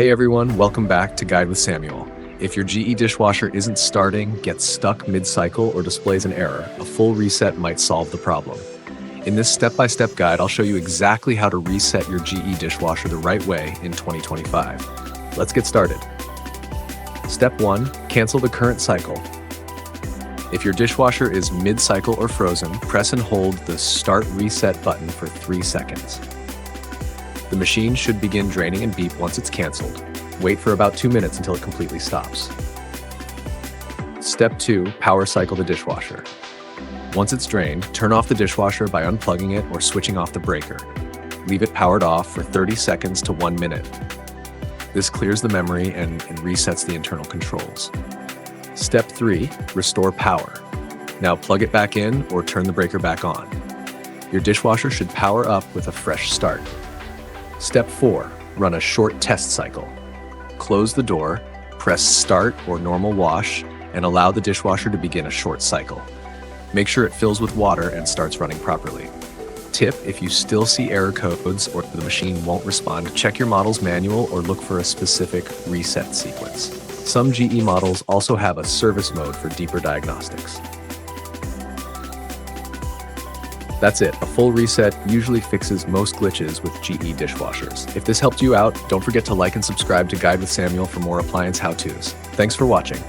Hey everyone, welcome back to Guide with Samuel. If your GE dishwasher isn't starting, gets stuck mid-cycle, or displays an error, a full reset might solve the problem. In this step-by-step guide, I'll show you exactly how to reset your GE dishwasher the right way in 2025. Let's get started. Step 1. Cancel the current cycle. If your dishwasher is mid-cycle or frozen, press and hold the Start Reset button for 3 seconds. The machine should begin draining and beep once it's canceled. Wait for about 2 minutes until it completely stops. Step 2. Power cycle the dishwasher. Once it's drained, turn off the dishwasher by unplugging it or switching off the breaker. Leave it powered off for 30 seconds to 1 minute. This clears the memory and resets the internal controls. Step 3. Restore power. Now plug it back in or turn the breaker back on. Your dishwasher should power up with a fresh start. Step 4. Run a short test cycle. Close the door, press Start or Normal Wash, and allow the dishwasher to begin a short cycle. Make sure it fills with water and starts running properly. Tip: if you still see error codes or the machine won't respond, check your model's manual or look for a specific reset sequence. Some GE models also have a service mode for deeper diagnostics. That's it. A full reset usually fixes most glitches with GE dishwashers. If this helped you out, don't forget to like and subscribe to Guide with Samuel for more appliance how-tos. Thanks for watching.